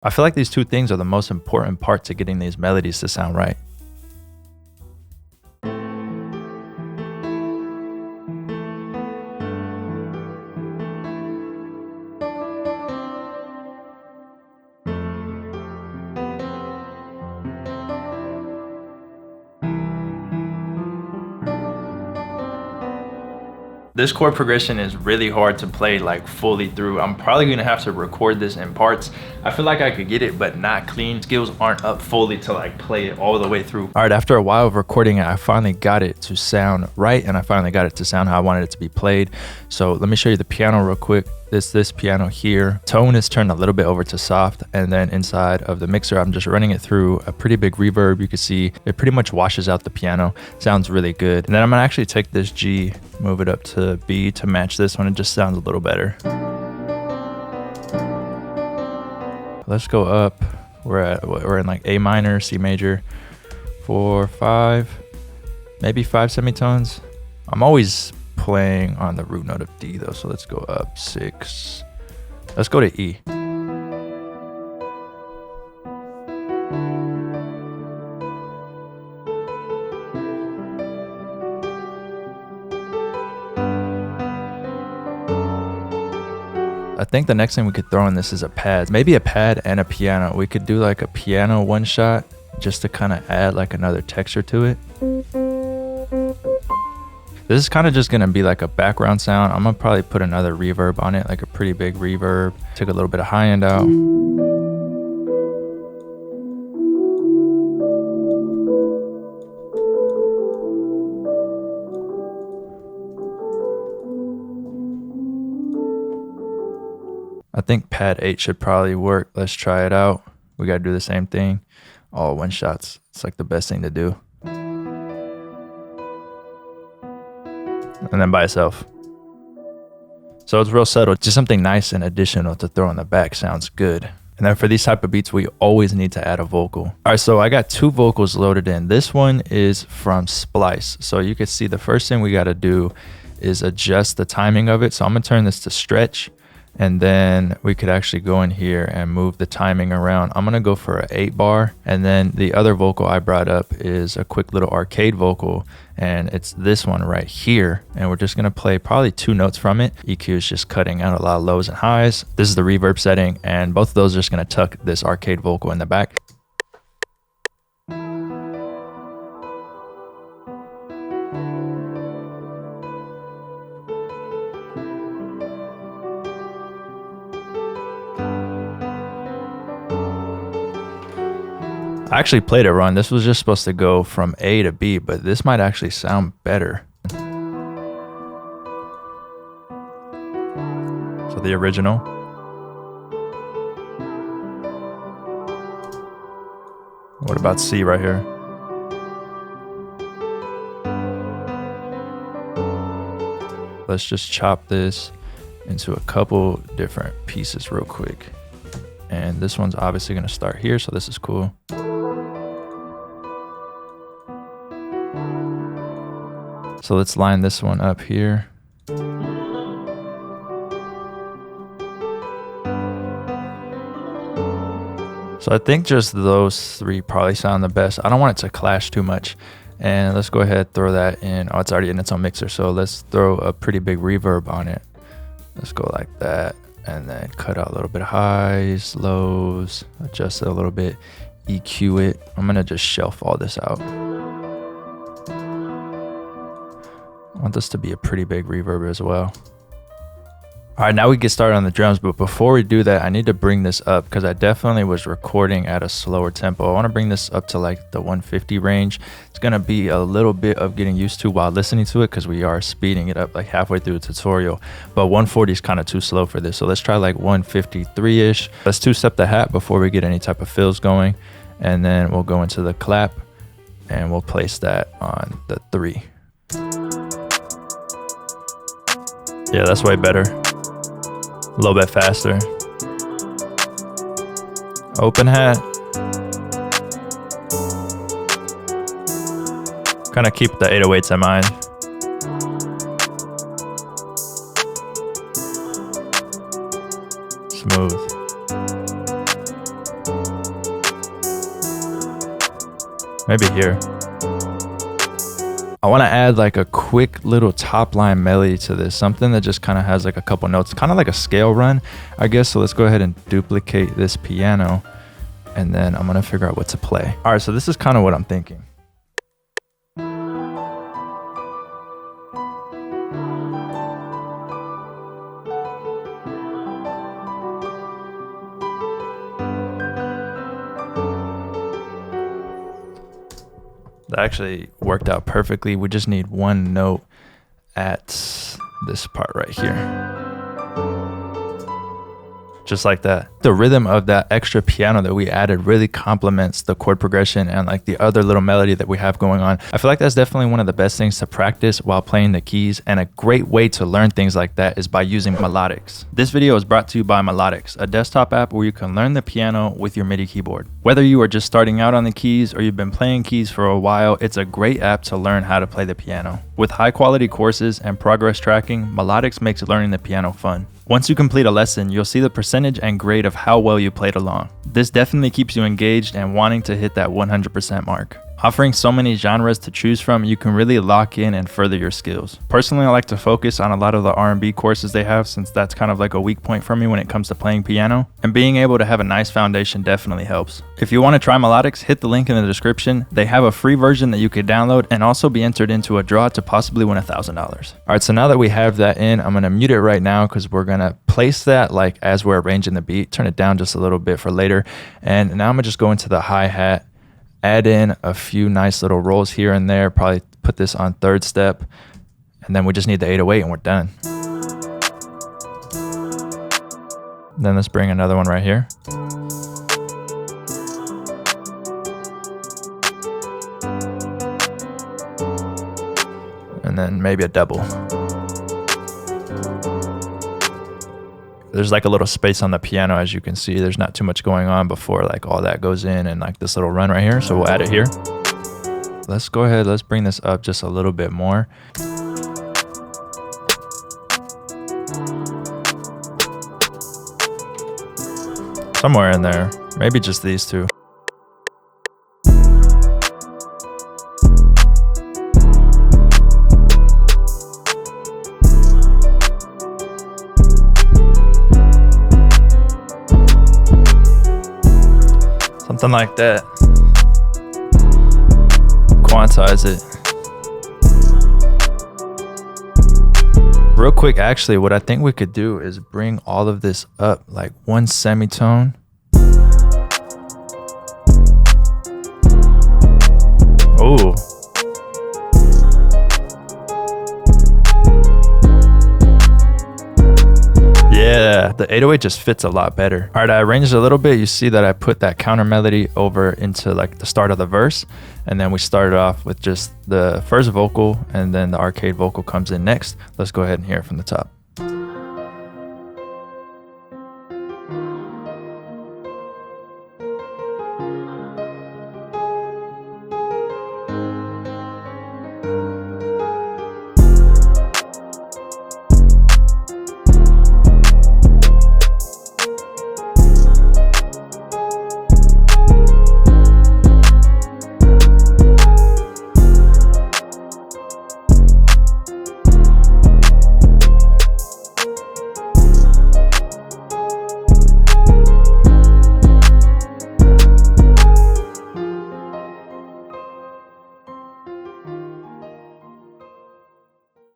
I feel like these two things are the most important part to getting these melodies to sound right. This chord progression is really hard to play like fully through. I'm probably gonna have to record this in parts. I feel like I could get it, but not clean. Skills aren't up fully to like play it all the way through. All right, after a while of recording it, I finally got it to sound right, and I finally got it to sound how I wanted it to be played. So let me show you the piano real quick. This piano here, tone is turned a little bit over to soft, and then inside of the mixer, I'm just running it through a pretty big reverb. You can see it pretty much washes out the piano. Sounds really good. And then I'm gonna actually take this G, move it up to B to match this one. It just sounds a little better. Let's go up. We're in like A minor, C major, 4, 5, maybe 5 semitones. I'm always playing on the root note of D though, so let's go up 6. Let's go to E. I think the next thing we could throw in this is a pad, maybe a pad and a piano. We could do like a piano one shot just to kind of add like another texture to it. This is kind of just gonna be like a background sound. I'm gonna probably put another reverb on it, like a pretty big reverb. Take a little bit of high end out. I think pad 8 should probably work. Let's try it out. We gotta do the same thing. All one shots. It's like the best thing to do. And then by itself. So it's real subtle, just something nice and additional to throw in the back. Sounds good. And then for these type of beats, we always need to add a vocal. All right, so I got 2 vocals loaded in. This one is from Splice. So you can see the first thing we got to do is adjust the timing of it. So I'm gonna turn this to stretch, and then we could actually go in here and move the timing around. I'm gonna go for an 8 bar. And then the other vocal I brought up is a quick little arcade vocal, and it's this one right here. And we're just gonna play probably 2 notes from it. EQ is just cutting out a lot of lows and highs. This is the reverb setting, and both of those are just gonna tuck this arcade vocal in the back. I actually played it wrong. This was just supposed to go from A to B, but this might actually sound better. So the original. What about C right here? Let's just chop this into a couple different pieces real quick. And this one's obviously gonna start here, so this is cool. So let's line this one up here. So I think just those 3 probably sound the best. I don't want it to clash too much. And let's go ahead and throw that in. Oh, it's already in its own mixer. So let's throw a pretty big reverb on it. Let's go like that. And then cut out a little bit of highs, lows, adjust it a little bit, EQ it. I'm gonna just shelf all this out. I want this to be a pretty big reverb as well. All right, now we get started on the drums, but before we do that, I need to bring this up because I definitely was recording at a slower tempo. I want to bring this up to like the 150 range. It's going to be a little bit of getting used to while listening to it because we are speeding it up like halfway through the tutorial, but 140 is kind of too slow for this. So let's try like 153-ish. Let's 2-step the hat before we get any type of fills going, and then we'll go into the clap and we'll place that on the 3. Yeah, that's way better. A little bit faster. Open hat. Kind of keep the 808s in mind. Smooth. Maybe here. I want to add like a quick little top line melody to this, something that just kind of has like a couple notes, kind of like a scale run, I guess. So let's go ahead and duplicate this piano, and then I'm going to figure out what to play. All right, so this is kind of what I'm thinking. That actually worked out perfectly. We just need one note at this part right here. Just like that. The rhythm of that extra piano that we added really complements the chord progression and like the other little melody that we have going on. I feel like that's definitely one of the best things to practice while playing the keys, and a great way to learn things like that is by using Melodics. This video is brought to you by Melodics, a desktop app where you can learn the piano with your MIDI keyboard. Whether you are just starting out on the keys or you've been playing keys for a while, it's a great app to learn how to play the piano. With high quality courses and progress tracking, Melodics makes learning the piano fun. Once you complete a lesson, you'll see the percentage and grade of how well you played along. This definitely keeps you engaged and wanting to hit that 100% mark. Offering so many genres to choose from, you can really lock in and further your skills. Personally, I like to focus on a lot of the R&B courses they have, since that's kind of like a weak point for me when it comes to playing piano. And being able to have a nice foundation definitely helps. If you want to try Melodics, hit the link in the description. They have a free version that you could download and also be entered into a draw to possibly win $1,000. All right, so now that we have that in, I'm going to mute it right now because we're going to place that like as we're arranging the beat, turn it down just a little bit for later. And now I'm going to just go into the hi-hat, add in a few nice little rolls here and there, probably put this on third step, and then we just need the 808 and we're done. Then let's bring another one right here. And then maybe a double. There's like a little space on the piano, as you can see. There's not too much going on before like all that goes in and like this little run right here. So we'll add it here. Let's go ahead, let's bring this up just a little bit more. Somewhere in there, maybe just these two. Something like that. Quantize it. Real quick, actually, what I think we could do is bring all of this up like one semitone. Oh. Yeah, the 808 just fits a lot better. All right, I arranged it a little bit. You see that I put that counter melody over into like the start of the verse. And then we started off with just the first vocal, and then the arcade vocal comes in next. Let's go ahead and hear it from the top.